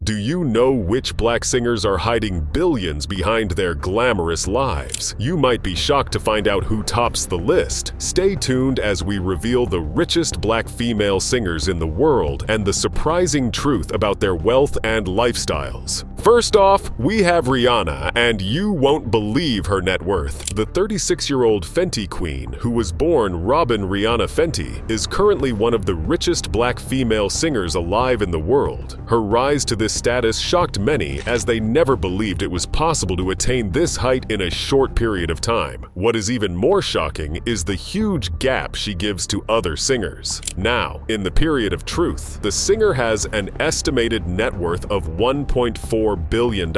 Do you know which black singers are hiding billions behind their glamorous lives? You might be shocked to find out who tops the list. Stay tuned as we reveal the richest black female singers in the world and the surprising truth about their wealth and lifestyles. First off, we have Rihanna, and you won't believe her net worth. The 36-year-old Fenty queen, who was born Robin Rihanna Fenty, is currently one of the richest black female singers alive in the world. Her rise to this status shocked many, as they never believed it was possible to attain this height in a short period of time. What is even more shocking is the huge gap she gives to other singers. Now, in the period of truth, the singer has an estimated net worth of $1.4 billion.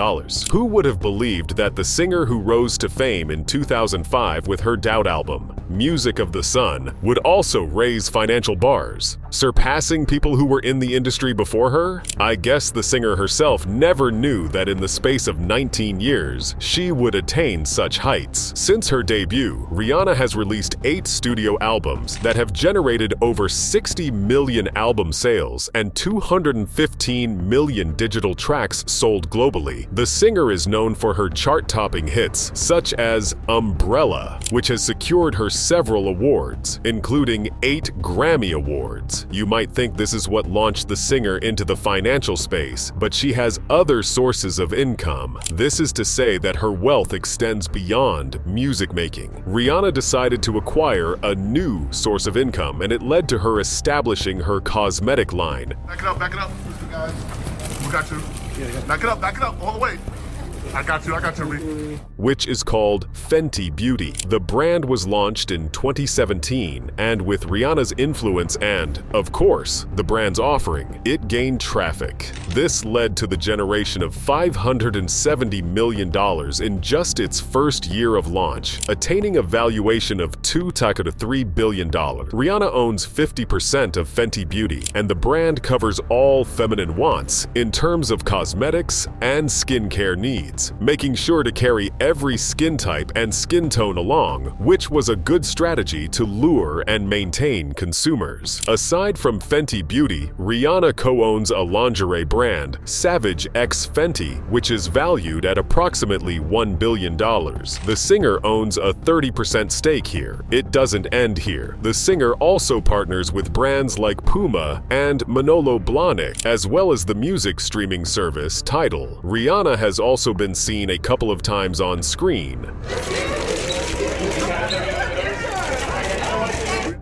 Who would have believed that the singer who rose to fame in 2005 with her Doubt album, Music of the Sun, would also raise financial bars, surpassing people who were in the industry before her? I guess the singer herself never knew that in the space of 19 years, she would attain such heights. Since her debut, Rihanna has released 8 studio albums that have generated over 60 million album sales and 215 million digital tracks sold globally. The singer is known for her chart-topping hits, such as Umbrella, which has secured her several awards, including 8 Grammy Awards. You might think this is what launched the singer into the financial space, but she has other sources of income. This is to say that her wealth extends beyond music making. Rihanna decided to acquire a new source of income, and it led to her establishing her cosmetic line. Back it up, guys. We got you. Back it up, all the way. I got you, Reed. Which is called Fenty Beauty. The brand was launched in 2017, and with Rihanna's influence and, of course, the brand's offering, it gained traffic. This led to the generation of $570 million in just its first year of launch, attaining a valuation of $2 to $3 billion. Rihanna owns 50% of Fenty Beauty, and the brand covers all feminine wants in terms of cosmetics and skincare needs, making sure to carry every skin type and skin tone along, which was a good strategy to lure and maintain consumers. Aside from Fenty Beauty, Rihanna co-owns a lingerie brand, Savage X Fenty, which is valued at approximately $1 billion. The singer owns a 30% stake here. It doesn't end here. The singer also partners with brands like Puma and Manolo Blahnik, as well as the music streaming service Tidal. Rihanna has also been seen a couple of times on screen,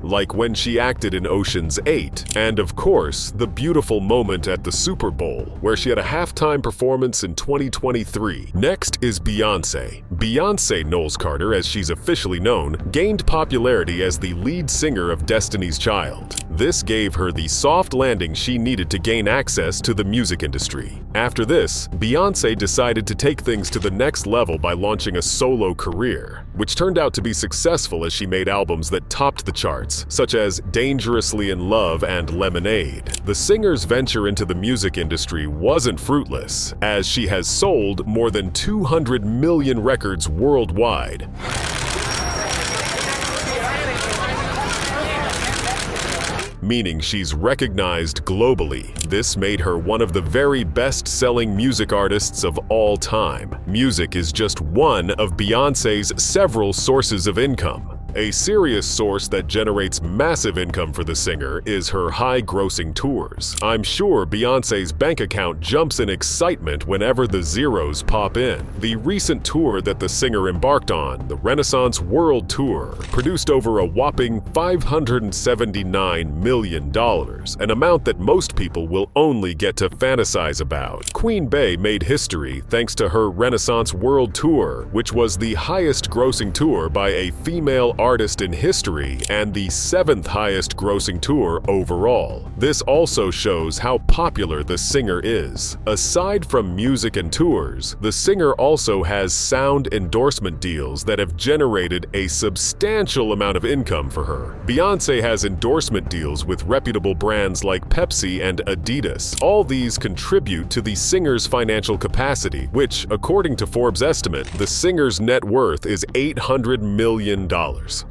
like when she acted in Ocean's 8, and of course, the beautiful moment at the Super Bowl, where she had a halftime performance in 2023. Next is Beyoncé. Beyoncé Knowles Carter, as she's officially known, gained popularity as the lead singer of Destiny's Child. This gave her the soft landing she needed to gain access to the music industry. After this, Beyoncé decided to take things to the next level by launching a solo career, which turned out to be successful as she made albums that topped the charts, such as Dangerously in Love and Lemonade. The singer's venture into the music industry wasn't fruitless, as she has sold more than 200 million records worldwide. Meaning she's recognized globally. This made her one of the very best-selling music artists of all time. Music is just one of Beyoncé's several sources of income. A serious source that generates massive income for the singer is her high-grossing tours. I'm sure Beyoncé's bank account jumps in excitement whenever the zeros pop in. The recent tour that the singer embarked on, the Renaissance World Tour, produced over a whopping $579 million, an amount that most people will only get to fantasize about. Queen Bey made history thanks to her Renaissance World Tour, which was the highest-grossing tour by a female artist in history and the 7th highest grossing tour overall. This also shows how popular the singer is. Aside from music and tours, the singer also has sound endorsement deals that have generated a substantial amount of income for her. Beyoncé has endorsement deals with reputable brands like Pepsi and Adidas. All these contribute to the singer's financial capacity, which, according to Forbes' estimate, the singer's net worth is $800 million.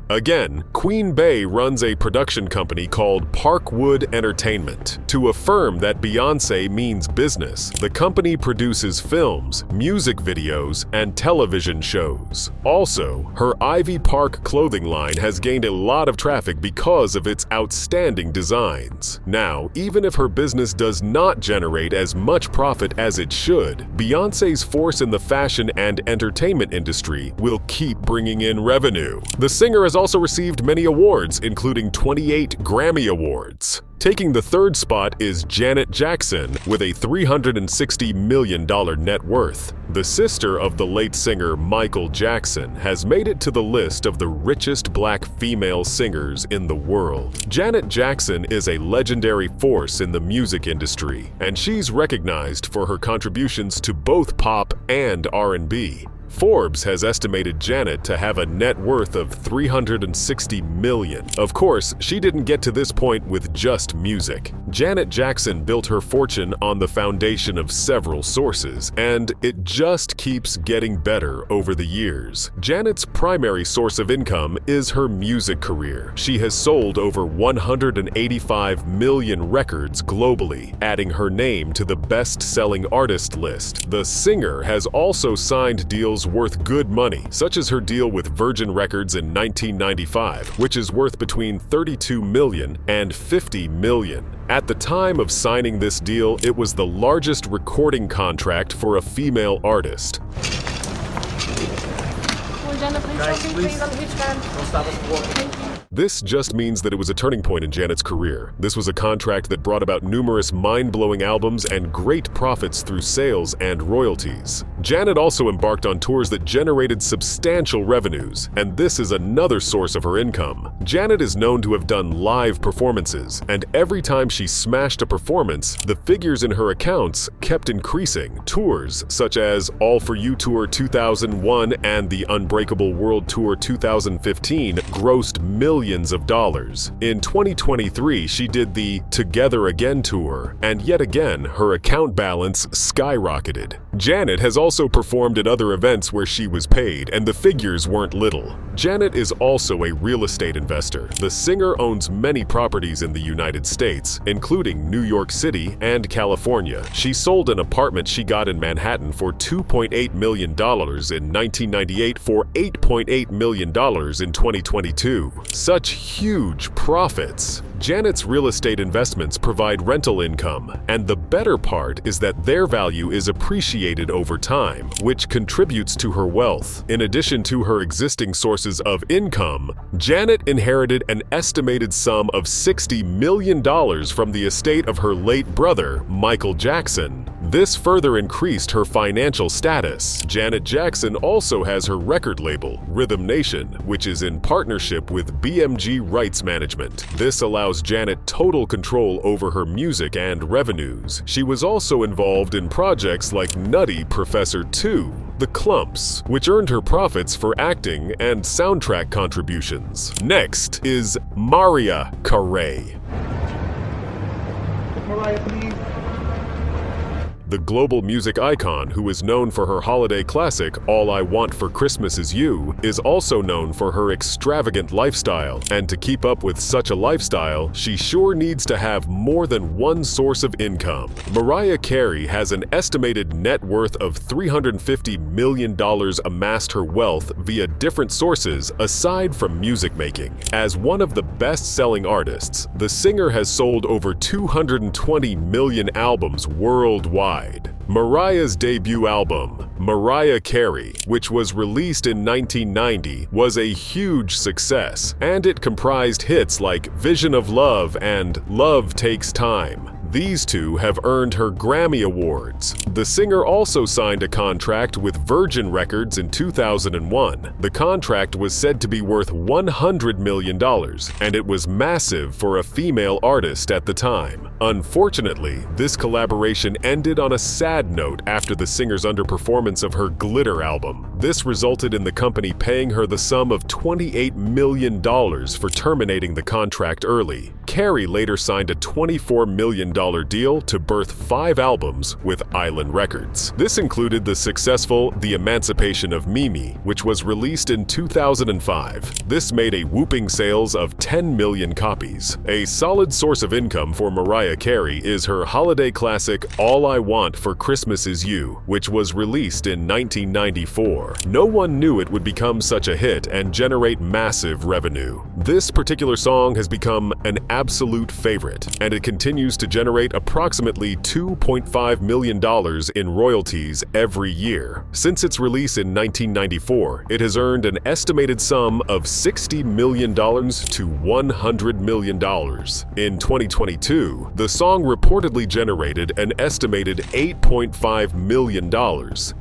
Again, Queen Bey runs a production company called Parkwood Entertainment. To affirm that Beyoncé means business, the company produces films, music videos, and television shows. Also, her Ivy Park clothing line has gained a lot of traffic because of its outstanding designs. Now, even if her business does not generate as much profit as it should, Beyoncé's force in the fashion and entertainment industry will keep bringing in revenue. The singer has also received many awards, including 28 Grammy Awards. Taking the third spot is Janet Jackson with a $360 million net worth. The sister of the late singer Michael Jackson has made it to the list of the richest black female singers in the world. Janet Jackson is a legendary force in the music industry, and she's recognized for her contributions to both pop and R&B. Forbes has estimated Janet to have a net worth of $360 million. Of course, she didn't get to this point with just music. Janet Jackson built her fortune on the foundation of several sources, and it just keeps getting better over the years. Janet's primary source of income is her music career. She has sold over 185 million records globally, adding her name to the best-selling artist list. The singer has also signed deals worth good money, such as her deal with Virgin Records in 1995, which is worth between $32 million and $50 million. At the time of signing this deal, it was the largest recording contract for a female artist. This just means that it was a turning point in Janet's career. This was a contract that brought about numerous mind-blowing albums and great profits through sales and royalties. Janet also embarked on tours that generated substantial revenues, and this is another source of her income. Janet is known to have done live performances, and every time she smashed a performance, the figures in her accounts kept increasing. Tours such as All For You Tour 2001 and the Unbreakable World Tour 2015 grossed millions of dollars. In 2023, she did the Together Again tour, and yet again, her account balance skyrocketed. Janet has also performed at other events where she was paid, and the figures weren't little. Janet is also a real estate investor. The singer owns many properties in the United States, including New York City and California. She sold an apartment she got in Manhattan for $2.8 million in 1998 for $8.8 million in 2022. Such huge profits! Janet's real estate investments provide rental income, and the better part is that their value is appreciated over time, which contributes to her wealth. In addition to her existing sources of income, Janet inherited an estimated sum of $60 million from the estate of her late brother, Michael Jackson. This further increased her financial status. Janet Jackson also has her record label, Rhythm Nation, which is in partnership with BMG Rights Management. This allows Janet total control over her music and revenues. She was also involved in projects like Nutty Professor 2, The Clumps, which earned her profits for acting and soundtrack contributions. Next is Mariah Carey. Mariah, please. The global music icon, who is known for her holiday classic All I Want for Christmas Is You, is also known for her extravagant lifestyle. And to keep up with such a lifestyle, she sure needs to have more than one source of income. Mariah Carey has an estimated net worth of $350 million amassed her wealth via different sources aside from music making. As one of the best-selling artists, the singer has sold over 220 million albums worldwide. Mariah's debut album, Mariah Carey, which was released in 1990, was a huge success, and it comprised hits like Vision of Love and Love Takes Time. These two have earned her Grammy Awards. The singer also signed a contract with Virgin Records in 2001. The contract was said to be worth $100 million, and it was massive for a female artist at the time. Unfortunately, this collaboration ended on a sad note after the singer's underperformance of her Glitter album. This resulted in the company paying her the sum of $28 million for terminating the contract early. Carey later signed a $24 million deal to birth 5 albums with Island Records. This included the successful The Emancipation of Mimi, which was released in 2005. This made a whooping sales of 10 million copies. A solid source of income for Mariah Carey is her holiday classic All I Want for Christmas Is You, which was released in 1994. No one knew it would become such a hit and generate massive revenue. This particular song has become an absolute favorite, and it continues to generate approximately $2.5 million in royalties every year. Since its release in 1994, it has earned an estimated sum of $60 million to $100 million. In 2022, the song reportedly generated an estimated $8.5 million,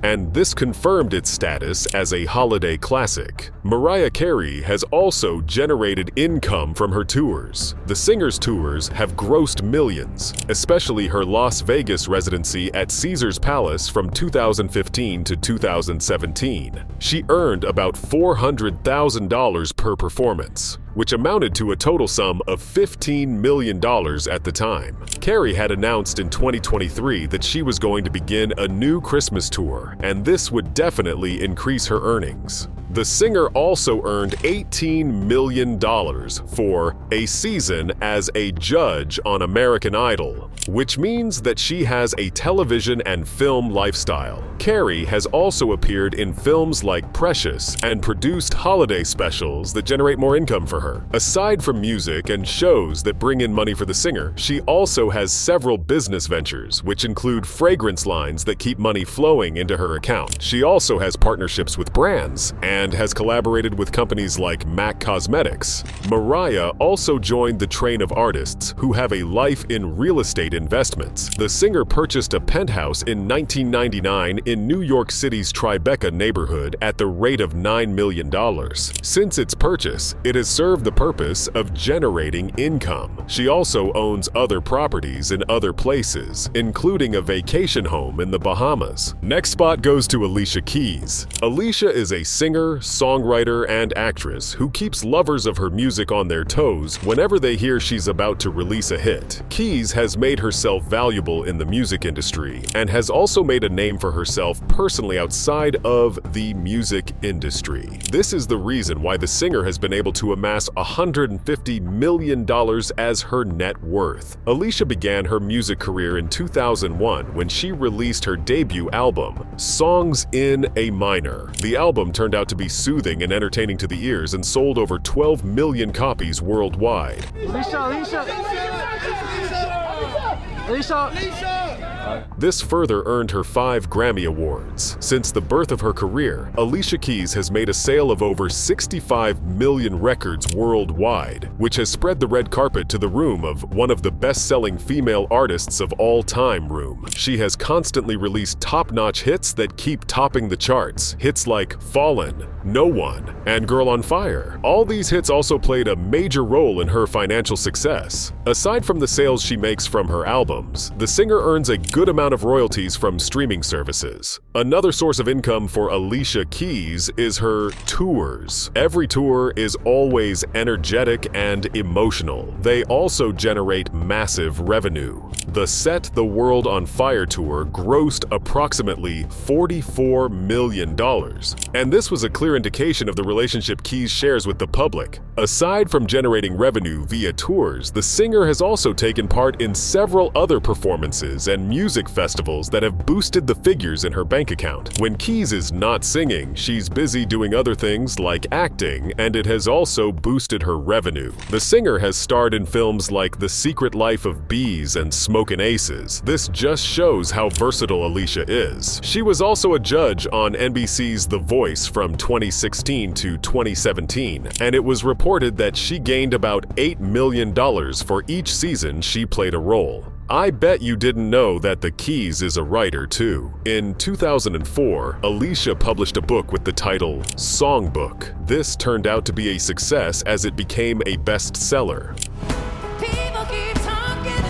and this confirmed its status as a holiday classic. Mariah Carey has also generated income from her tours. The singer's tours have grossed millions, especially her Las Vegas residency at Caesars Palace from 2015 to 2017. She earned about $400,000 per performance, which amounted to a total sum of $15 million at the time. Carey had announced in 2023 that she was going to begin a new Christmas tour, and this would definitely increase her earnings. The singer also earned $18 million for a season as a judge on American Idol, which means that she has a television and film lifestyle. Carey has also appeared in films like Precious and produced holiday specials that generate more income for her. Aside from music and shows that bring in money for the singer, she also has several business ventures, which include fragrance lines that keep money flowing into her account. She also has partnerships with brands and has collaborated with companies like MAC Cosmetics. Mariah also joined the train of artists who have a life in real estate investments. The singer purchased a penthouse in 1999 in New York City's Tribeca neighborhood at the rate of $9 million. Since its purchase, it has served the purpose of generating income. She also owns other properties in other places, including a vacation home in the Bahamas. Next spot goes to Alicia Keys. Alicia is a singer, songwriter, and actress who keeps lovers of her music on their toes whenever they hear she's about to release a hit. Keys has made herself valuable in the music industry and has also made a name for herself personally outside of the music industry. This is the reason why the singer has been able to amass $150 million as her net worth. Alicia began her music career in 2001 when she released her debut album, Songs in A Minor. The album turned out to be soothing and entertaining to the ears and sold over 12 million copies worldwide. This further earned her 5 Grammy Awards. Since the birth of her career, Alicia Keys has made a sale of over 65 million records worldwide, which has spread the red carpet to the room of one of the best-selling female artists of all time room. She has constantly released top-notch hits that keep topping the charts. Hits like Fallen, No One, and Girl on Fire. All these hits also played a major role in her financial success. Aside from the sales she makes from her albums, the singer earns a good amount of royalties from streaming services. Another source of income for Alicia Keys is her tours. Every tour is always energetic and emotional. They also generate massive revenue. The Set the World on Fire tour grossed approximately $44 million, and this was a clear indication of the relationship Keys shares with the public. Aside from generating revenue via tours, the singer has also taken part in several other performances and music festivals that have boosted the figures in her bank account. When Keys is not singing, she's busy doing other things like acting, and it has also boosted her revenue. The singer has starred in films like The Secret Life of Bees and Smokin' Aces. This just shows how versatile Alicia is. She was also a judge on NBC's The Voice from 2016 to 2017, and it was reported that she gained about $8 million for each season she played a role. I bet you didn't know that the Keys is a writer too. In 2004, Alicia published a book with the title Songbook. This turned out to be a success as it became a bestseller. People keep talking,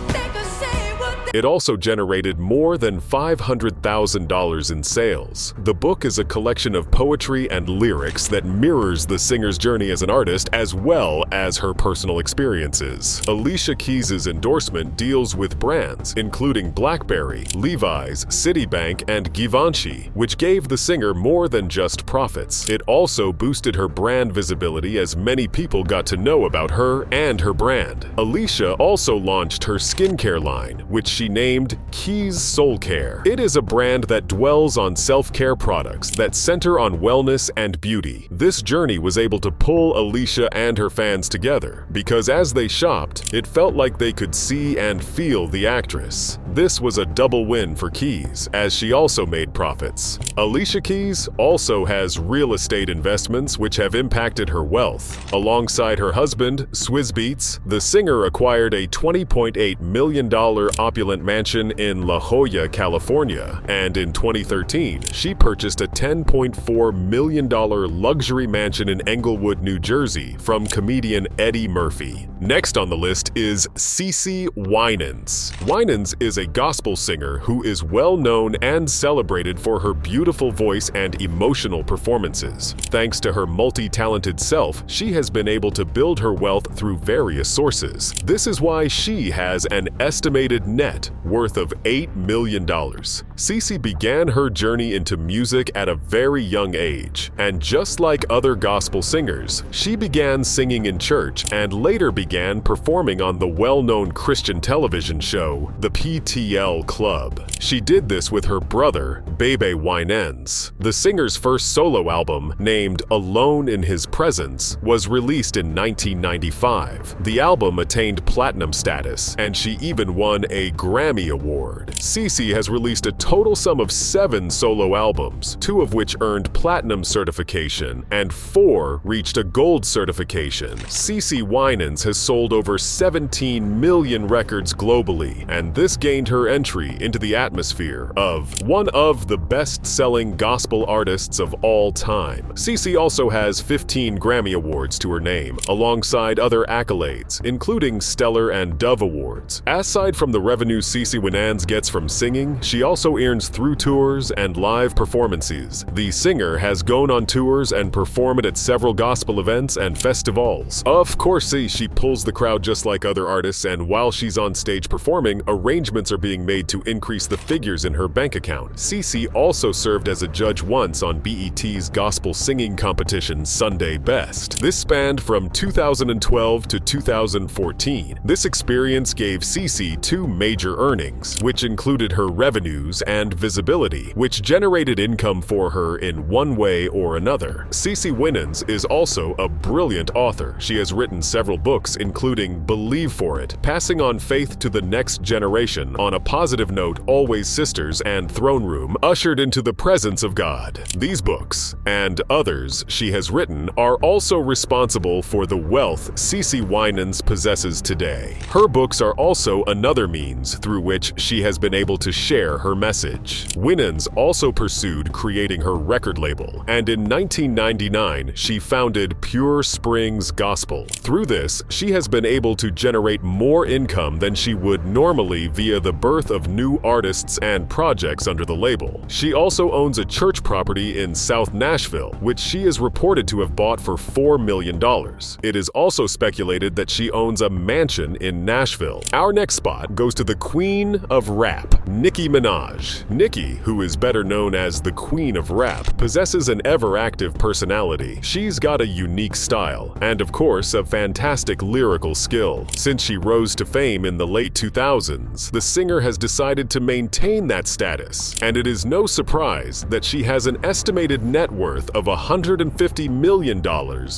they could say what It also generated more than $500,000 in sales. The book is a collection of poetry and lyrics that mirrors the singer's journey as an artist as well as her personal experiences. Alicia Keys' endorsement deals with brands, including BlackBerry, Levi's, Citibank, and Givenchy, which gave the singer more than just profits. It also boosted her brand visibility as many people got to know about her and her brand. Alicia also launched her skincare line, which she named Keys Soul Care. It is a brand that dwells on self-care products that center on wellness and beauty. This journey was able to pull Alicia and her fans together because as they shopped, it felt like they could see and feel the actress. This was a double win for Keys, as she also made profits. Alicia Keys also has real estate investments which have impacted her wealth. Alongside her husband, Swizz Beatz, the singer acquired a $20.8 million opulent mansion in La Jolla, California, and in 2013, she purchased a $10.4 million luxury mansion in Englewood, New Jersey from comedian Eddie Murphy. Next on the list is CeCe Winans. Winans is a gospel singer who is well known and celebrated for her beautiful voice and emotional performances. Thanks to her multi-talented self, she has been able to build her wealth through various sources. This is why she has an estimated net worth of $8 million. CeCe began her journey into music at a very young age, and just like other gospel singers, she began singing in church and later began performing on the well-known Christian television show, The PTL Club. She did this with her brother, Bebe Winans. The singer's first solo album, named Alone in His Presence, was released in 1995. The album attained platinum status, and she even won a Grammy Award. CeCe has released a total sum of 7 solo albums, 2 of which earned platinum certification, and 4 reached a gold certification. CeCe Winans has sold over 17 million records globally, and this gained her entry into the atmosphere of one of the best-selling gospel artists of all time. CeCe also has 15 Grammy Awards to her name, alongside other accolades, including Stellar and Dove Awards. Aside from the revenue CeCe Winans gets from singing, she also earns through tours and live performances. The singer has gone on tours and performed at several gospel events and festivals. Of course, she pulls the crowd just like other artists, and while she's on stage performing, arrangements are being made to increase the figures in her bank account. CeCe also served as a judge once on BET's gospel singing competition Sunday Best. This spanned from 2012 to 2014. This experience gave CeCe 2 major earnings, which included her revenues and visibility, which generated income for her in one way or another. CeCe Winans is also a brilliant author. She has written several books, including Believe For It, Passing on Faith to the Next Generation, On a Positive Note, Always Sisters, and Throne Room, Ushered into the Presence of God. These books, and others she has written, are also responsible for the wealth CeCe Winans possesses today. Her books are also another means through which she has been able to share her message. Winans also pursued creating her record label, and in 1999 she founded Pure Springs Gospel. Through this, she has been able to generate more income than she would normally via the birth of new artists and projects under the label. She also owns a church property in South Nashville, which she is reported to have bought for $4 million. It is also speculated that she owns a mansion in Nashville. Our next spot goes to the Queen of Rap, Nicki Minaj. Nicki, who is better known as the Queen of Rap, possesses an ever-active personality. She's got a unique style, and of course, a fantastic lyrical skill. Since she rose to fame in the late 2000s, the singer has decided to maintain that status, and it is no surprise that she has an estimated net worth of $150 million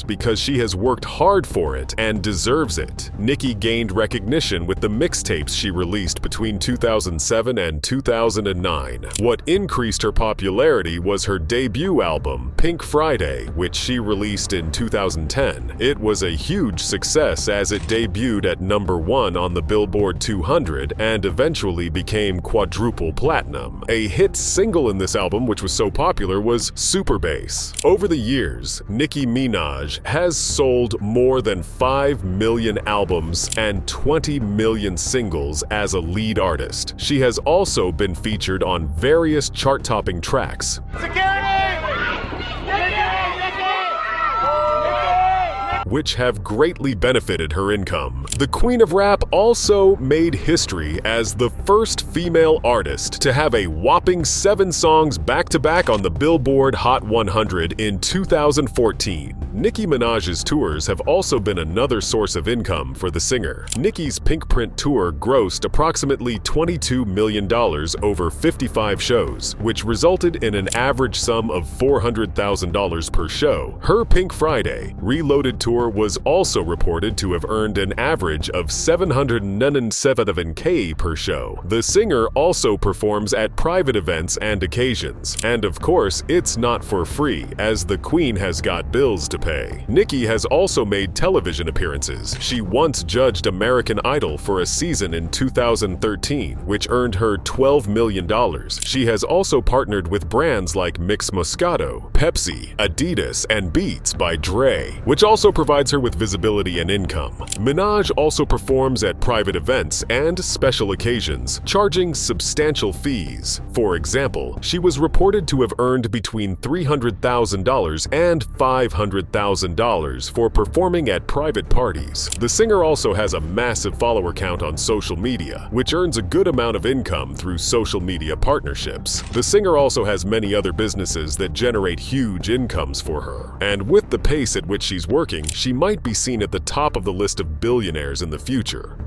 because she has worked hard for it and deserves it. Nicki gained recognition with the mixtapes she released between 2007 and 2009. What increased her popularity was her debut album, Pink Friday, which she released in 2010. It was a huge success as it debuted at #1 on the Billboard 200 and eventually became quadruple platinum. A hit single in this album, which was so popular, was Super Bass. Over the years, Nicki Minaj has sold more than 5 million albums and 20 million singles as a the lead artist. She has also been featured on various chart-topping tracks, which have greatly benefited her income. The Queen of Rap also made history as the first female artist to have a whopping 7 songs back-to-back on the Billboard Hot 100 in 2014. Nicki Minaj's tours have also been another source of income for the singer. Nicki's Pink Print tour grossed approximately $22 million over 55 shows, which resulted in an average sum of $400,000 per show. Her Pink Friday Reloaded tour was also reported to have earned an average of $797K per show. The singer also performs at private events and occasions. And of course, it's not for free, as the Queen has got bills to pay. Nicki has also made television appearances. She once judged American Idol for a season in 2013, which earned her $12 million. She has also partnered with brands like Mix Moscato, Pepsi, Adidas, and Beats by Dre, which also provides her with visibility and income. Minaj also performs at private events and special occasions, charging substantial fees. For example, she was reported to have earned between $300,000 and $500,000 for performing at private parties. The singer also has a massive follower count on social media, which earns a good amount of income through social media partnerships. The singer also has many other businesses that generate huge incomes for her. And with the pace at which she's working, she might be seen at the top of the list of billionaires in the future.